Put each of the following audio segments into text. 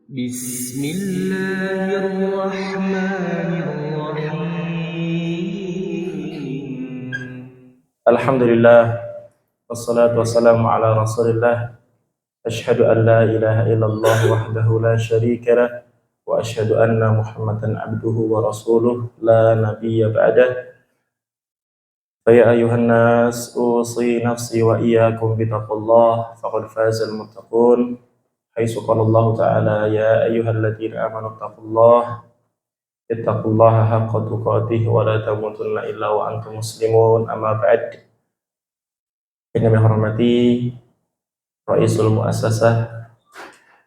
بسم الله الرحمن الرحيم. Alhamdulillah wassalatu wassalamu ala Rasulillah. Asyhadu an la ilaha illallah wahdahu la syarika lah wa asyhadu anna Muhammadan abduhu wa rasuluh la nabiyya ba'dah. Fa ya ayuhan nas usi nafsi wa iyyakum bittaqullah faqad fazal muttaqun. Haitsu qala Allah ta'ala ya ayyuhalladzina amanu ittaqullaha haqqa tuqatih wa la tamutunna illa wa antum muslimun. Amma ba'd. Yang kami hormati Raisul Muassasah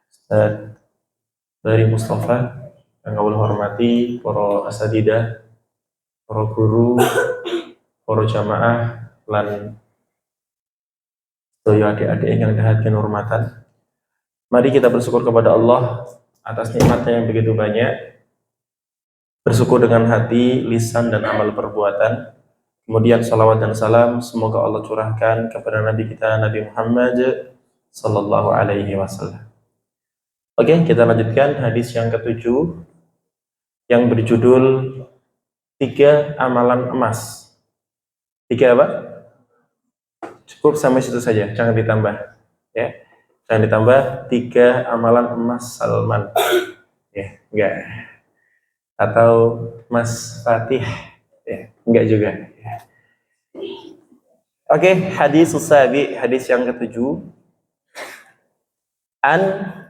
Ustaz dari Mustafa, yang kami hormati para asatidzah, para guru, para jamaah lan sedaya adik-adik yang dahatkan hormatan. Mari kita bersyukur kepada Allah atas nikmatnya yang begitu banyak. Bersyukur dengan hati, lisan, dan amal perbuatan. Kemudian salawat dan salam semoga Allah curahkan kepada Nabi kita Nabi Muhammad sallallahu alaihi wasallam. Oke, kita lanjutkan hadis yang ketujuh yang berjudul 3 amalan emas. 3 apa? Cukup sampai situ saja, jangan ditambah. Ya, jangan ditambah 3 amalan emas Salman. Ya, enggak. Atau Mas Fatih. Ya, enggak juga. Ya. Oke, hadis sabi, hadis yang ketujuh. An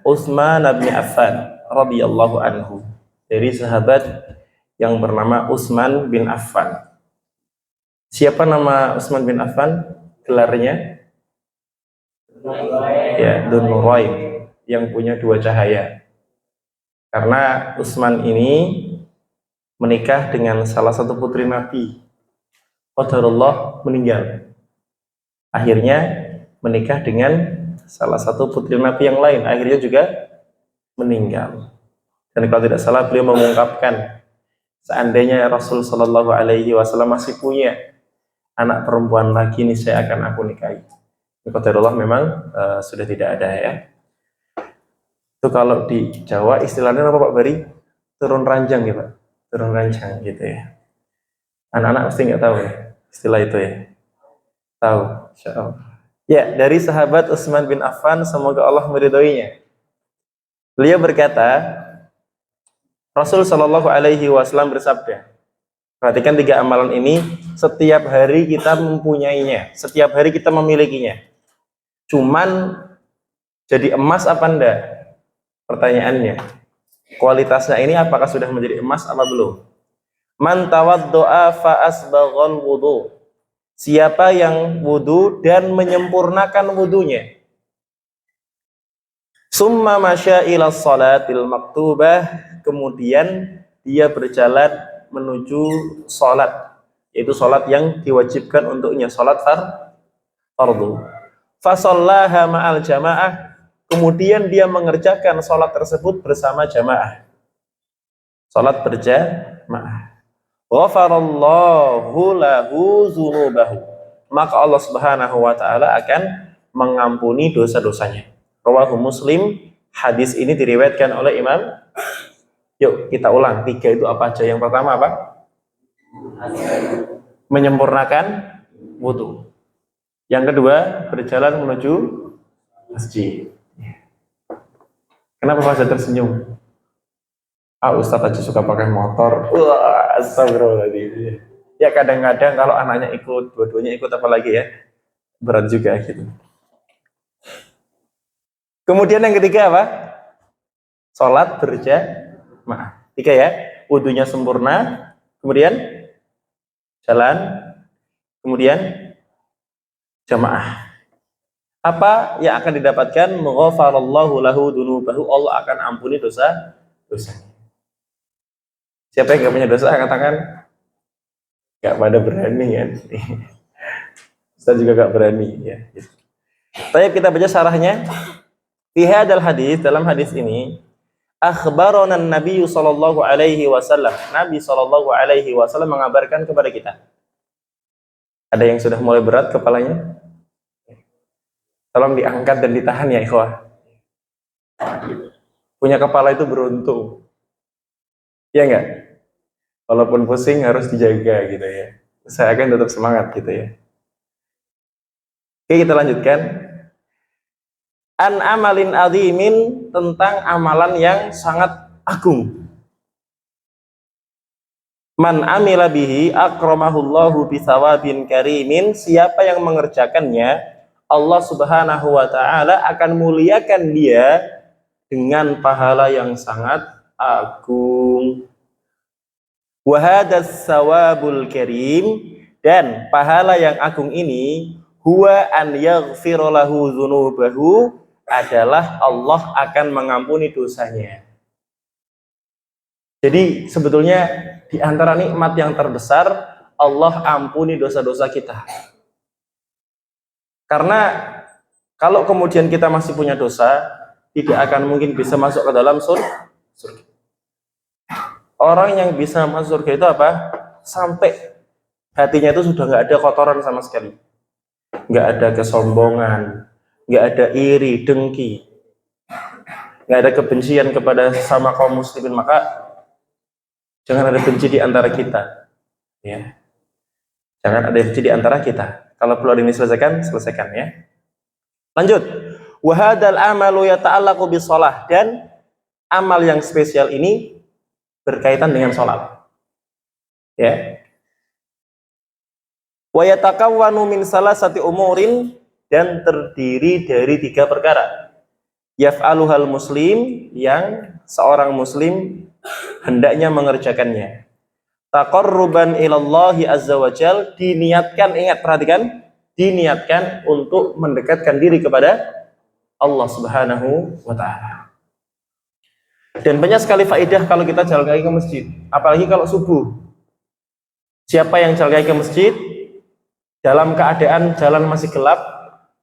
Utsman bin Affan radhiyallahu anhu, dari sahabat yang bernama Utsman bin Affan. Siapa nama Utsman bin Affan? Gelarnya ya Dzun Nurain, yang punya 2 cahaya. Karena Utsman ini menikah dengan salah satu putri Nabi. Qadarullah meninggal. Akhirnya menikah dengan salah satu putri Nabi yang lain, akhirnya juga meninggal. Dan kalau tidak salah beliau mengungkapkan, seandainya Rasul Shallallahu Alaihi Wasallam masih punya anak perempuan lagi, ini saya akan aku nikahi. Qadarullah memang sudah tidak ada ya. Itu kalau di Jawa istilahnya apa Pak Bari? Turun ranjang ya Pak, turun ranjang gitu ya. Anak-anak pasti nggak tahu ya istilah itu ya. Tahu, Insya Allah. Ya, dari sahabat Utsman bin Affan, semoga Allah meridhoinya. Beliau berkata, Rasul Shallallahu Alaihi Wasallam bersabda, perhatikan 3 amalan ini, setiap hari kita mempunyainya, setiap hari kita memilikinya. Cuman jadi emas apa enggak? Pertanyaannya, kualitasnya ini apakah sudah menjadi emas apa belum? Man tawaddo'a fa asbaghal wudu. Siapa yang wudu dan menyempurnakan wudunya. Summa masya ila salatil maktubah, kemudian dia berjalan menuju salat, yaitu salat yang diwajibkan untuknya, salat fardu. Fa shallaha ma'al jamaah, kemudian dia mengerjakan salat tersebut bersama jamaah. Salat berjamaah. Ghafarallahu lahu dzunubahu, maka Allah Subhanahu wa taala akan mengampuni dosa-dosanya. Rawahu Muslim, hadis ini diriwayatkan oleh Imam. Yuk kita ulang, 3 itu apa aja? Yang pertama apa? Menyempurnakan wudu. Yang kedua, berjalan menuju masjid. Kenapa Pak tersenyum? Ustadz aja suka pakai motor. Wah, astagfirullahaladzim. Ya kadang-kadang kalau anaknya ikut, dua-duanya ikut, apalagi ya, berat juga gitu. Kemudian yang ketiga apa? Sholat berjamaah. 3 ya, wudunya sempurna, kemudian jalan, kemudian jamaah. Apa yang akan didapatkan? Ghafarallahu lahu dzunubahu, Allah akan ampuni dosa-dosanya. Siapa yang gak punya dosa, katakan. Gak pada berani kan? Ustaz juga gak berani ya. Tapi kita baca syarahnya. Fi hadzal hadis, dalam hadis ini, akhbarana Nabi sallallahu alaihi wasallam. Nabi sallallahu alaihi wasallam mengabarkan kepada kita. Ada yang sudah mulai berat kepalanya? Tolong diangkat dan ditahan ya ikhwah. Punya kepala itu beruntung. Iya enggak? Walaupun pusing harus dijaga gitu ya. Saya akan tetap semangat gitu ya. Oke, kita lanjutkan. An amalin azimin, tentang amalan yang sangat agung. Man amila bihi akramahullahu bisawabin karimin. Siapa yang mengerjakannya, Allah Subhanahu wa taala akan muliakan dia dengan pahala yang sangat agung. Wa hadas sawabul karim, dan pahala yang agung ini huwa an yaghfira lahu dzunubahu, adalah Allah akan mengampuni dosanya. Jadi sebetulnya di antara nikmat yang terbesar, Allah ampuni dosa-dosa kita. Karena kalau kemudian kita masih punya dosa, tidak akan mungkin bisa masuk ke dalam surga. Orang yang bisa masuk surga itu apa? Sampai hatinya itu sudah nggak ada kotoran sama sekali. Nggak ada kesombongan, nggak ada iri, dengki, nggak ada kebencian kepada sama kaum muslimin. Maka jangan ada benci di antara kita, ya. Jangan ada benci di antara kita. Kalau perlu ini selesaikan, selesaikan ya. Lanjut. Wa hadzal amalu yata'allaqu bis-shalah, dan amal yang spesial ini berkaitan dengan sholat. Ya. Wa yatakawwanu min salasati umurin, dan terdiri dari 3 perkara. Yaf'aluhal muslim, yang seorang muslim hendaknya mengerjakannya. Taqarruban ilallahi azza wa jal, diniatkan, ingat, perhatikan, diniatkan untuk mendekatkan diri kepada Allah Subhanahu wa ta'ala. Dan banyak sekali faedah kalau kita jalan kaki ke masjid, apalagi kalau subuh. Siapa yang jalan kaki ke masjid dalam keadaan jalan masih gelap,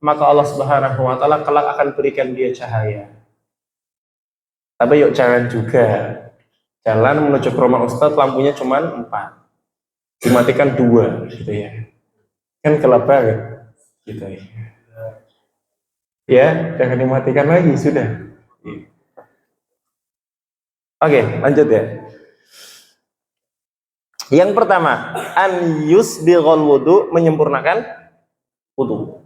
maka Allah Subhanahu wa ta'ala kelak akan berikan dia cahaya. Tapi yuk jangan juga jalan menuju ke rumah Ustadz lampunya cuma 4, dimatikan 2 gitu ya, kan gelap banget gitu ya. Ya, jangan dimatikan lagi, sudah. Oke, lanjut ya. Yang pertama, an yusbighul wudu, menyempurnakan wudu.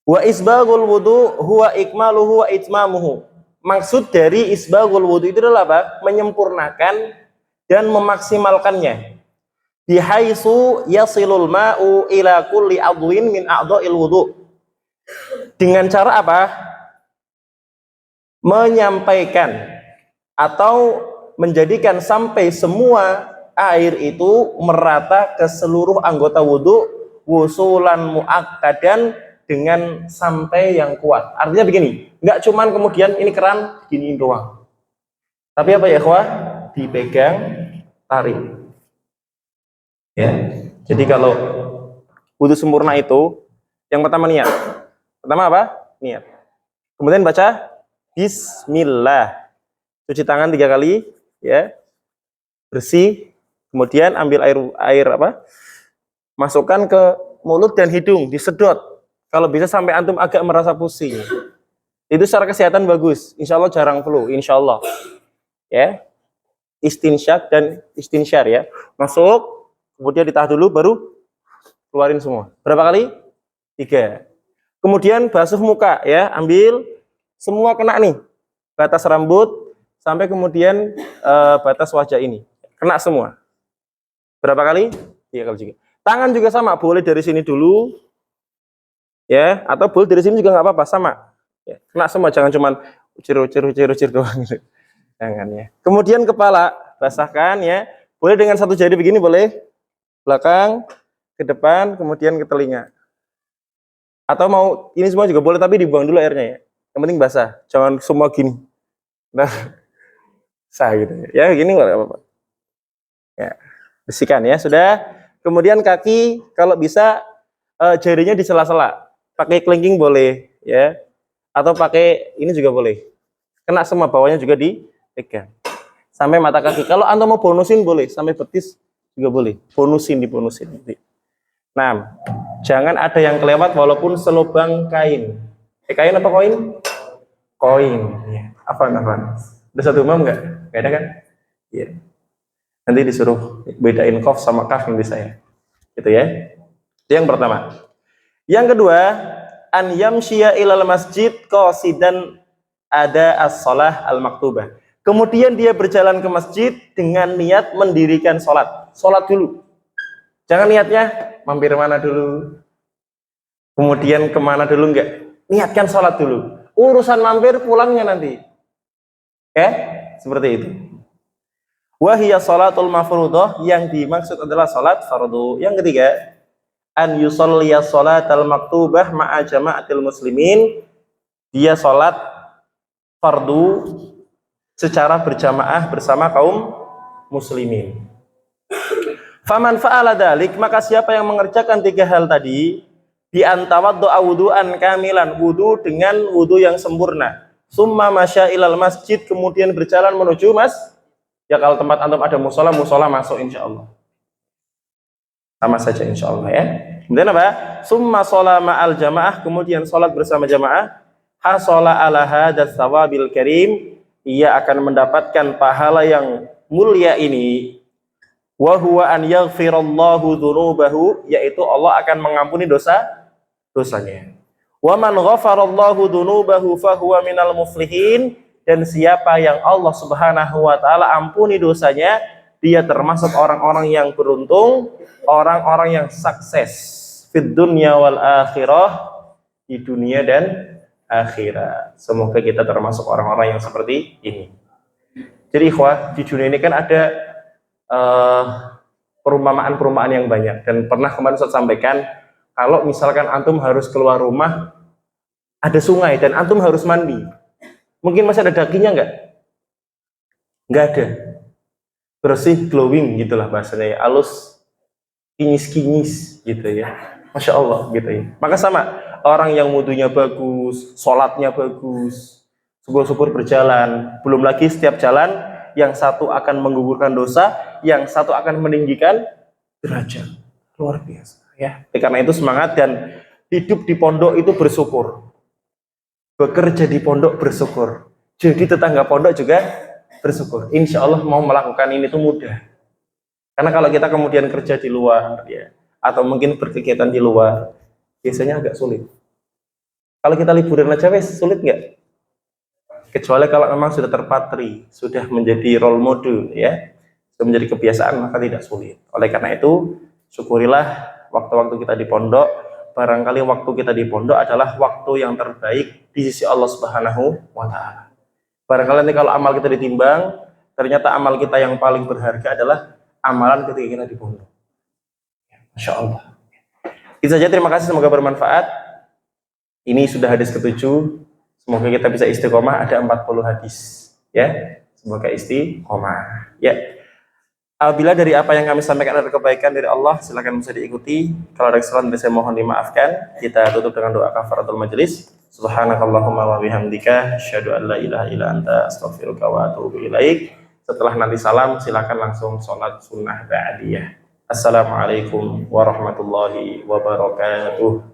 Wa isbaghul wudu huwa ikmaluhu wa itmamuhu. Maksud dari isbaghul wudu itu adalah apa? Menyempurnakan dan memaksimalkannya. Bihaitsu yasilul ma'u ila kulli adwin min a'dha'il wudu. Dengan cara apa? Menyampaikan atau menjadikan sampai semua air itu merata ke seluruh anggota wudu, wusulan muakkadan, dengan sampai yang kuat. Artinya begini, nggak cuman kemudian ini keran giniin doang, tapi apa ya ikhwah? Dipegang, tarik ya. Jadi kalau wudu sempurna itu yang pertama niat. Pertama apa? Niat. Kemudian baca bismillah, cuci tangan 3 kali ya, bersih. Kemudian ambil air apa? Masukkan ke mulut dan hidung, disedot. Kalau bisa sampai antum agak merasa pusing. Itu secara kesehatan bagus. Insya Allah jarang flu. Insya Allah. Ya. Istinsyak dan istinsyar ya. Masuk, kemudian ditahan dulu, baru keluarin semua. Berapa kali? 3. Kemudian basuh muka ya. Ambil semua kena nih. Batas rambut sampai kemudian batas wajah ini. Kena semua. Berapa kali? 3 kali juga. Tangan juga sama. Boleh dari sini dulu. Ya, atau boleh dari sini juga nggak apa-apa, sama. Ya, kena semua, jangan cuman ucir doang gitu. Jangan ya. Kemudian kepala basahkan ya. Boleh dengan 1 jari begini boleh. Belakang, ke depan, kemudian ke telinga. Atau mau ini semua juga boleh, tapi dibuang dulu airnya ya. Yang penting basah, jangan semua gini. Nah, sah gitu ya. Ya, gini nggak apa-apa. Ya, bersihkan ya, sudah. Kemudian kaki kalau bisa jarinya di sela-sela. Pakai kelingking boleh ya, atau pakai ini juga boleh. Kena semua, bawahnya juga dipegang sampai mata kaki. Kalau antum mau bonusin boleh, sampai betis juga boleh. Dibonusin. Nah, jangan ada yang kelewat walaupun selubang kain. Kain apa koin? Koin. Ya. Apa? Ada satu imam nggak? Nggak ada kan? Iya. Nanti disuruh bedain qaf sama kaf nanti saya. Gitu ya. Itu yang pertama. Yang kedua, an yamshiya ilal masjid qasidan ada as-shalah al-maktubah. Kemudian dia berjalan ke masjid dengan niat mendirikan sholat. Sholat dulu. Jangan niatnya mampir mana dulu. Kemudian kemana dulu, enggak. Niatkan sholat dulu. Urusan mampir pulangnya nanti. Oke? Seperti itu. Wahiyya sholatul mafruḍah, yang dimaksud adalah sholat fardu. Yang ketiga, an yusolliya sholatal maktubah ma'a jama'atil muslimin. Dia sholat fardu secara berjamaah bersama kaum muslimin. Faman fa'ala dalik, maka siapa yang mengerjakan tiga hal tadi, bi antawaddu wudu'an kamilan, wudu dengan wudu yang sempurna, summa masya ilal masjid, kemudian berjalan menuju ya kalau tempat antum ada musola masuk insyaallah. Sama saja insyaallah ya. Kemudian apa? Summa shola ma'al jamaah, kemudian sholat bersama jamaah, hasola ala hadas sawabil karim, ia akan mendapatkan pahala yang mulia ini. Wa huwa an yaghfirallahu dzunubahu, yaitu Allah akan mengampuni dosanya. Wa man ghafarallahu dzunubahu fahuwa minal muflihin, dan siapa yang Allah Subhanahu wa taala ampuni dosanya, dia termasuk orang-orang yang beruntung, orang-orang yang sukses fid dunya wal akhirah, di dunia dan akhirat. Semoga kita termasuk orang-orang yang seperti ini. Jadi ikhwah, di dunia ini kan ada perumpamaan-perumpamaan yang banyak, dan pernah kemarin saya sampaikan, kalau misalkan antum harus keluar rumah, ada sungai dan antum harus mandi, mungkin masih ada dagingnya nggak? Nggak ada, bersih, glowing gitulah bahasanya, halus, kinyis-kinyis gitu ya, Masya Allah gitu ya. Maka sama, orang yang wudunya bagus, sholatnya bagus, syukur-syukur berjalan, belum lagi setiap jalan, yang satu akan menggugurkan dosa, yang satu akan meninggikan derajat. Luar biasa ya. Karena itu semangat, dan hidup di pondok itu bersyukur, bekerja di pondok bersyukur, jadi tetangga pondok juga bersyukur. Insya Allah mau melakukan ini itu mudah. Karena kalau kita kemudian kerja di luar ya, atau mungkin berkegiatan di luar, biasanya agak sulit. Kalau kita liburan aja wes sulit nggak? Kecuali kalau memang sudah terpatri, sudah menjadi role model ya, sudah menjadi kebiasaan, maka tidak sulit. Oleh karena itu, syukurilah waktu-waktu kita di pondok. Barangkali waktu kita di pondok adalah waktu yang terbaik di sisi Allah Subhanahu wa taala. Barangkali nanti kalau amal kita ditimbang, ternyata amal kita yang paling berharga adalah amalan ketika kita di pondok. Masya Allah. Itu saja, terima kasih, semoga bermanfaat. Ini sudah hadis ke-7. Semoga kita bisa istiqomah, ada 40 hadis ya. Semoga istiqomah ya. Apabila dari apa yang kami sampaikan ada kebaikan dari Allah, silakan bisa diikuti. Kalau ada kesalahan saya mohon dimaafkan. Kita tutup dengan doa kafaratul majelis. Subhanakallahumma wa bihamdika asyhadu an la ilaha illa anta astaghfiruka wa atubu ilaik. Setelah nanti salam, silakan langsung sholat sunnah ba'diyah. Assalamualaikum warahmatullahi wabarakatuh.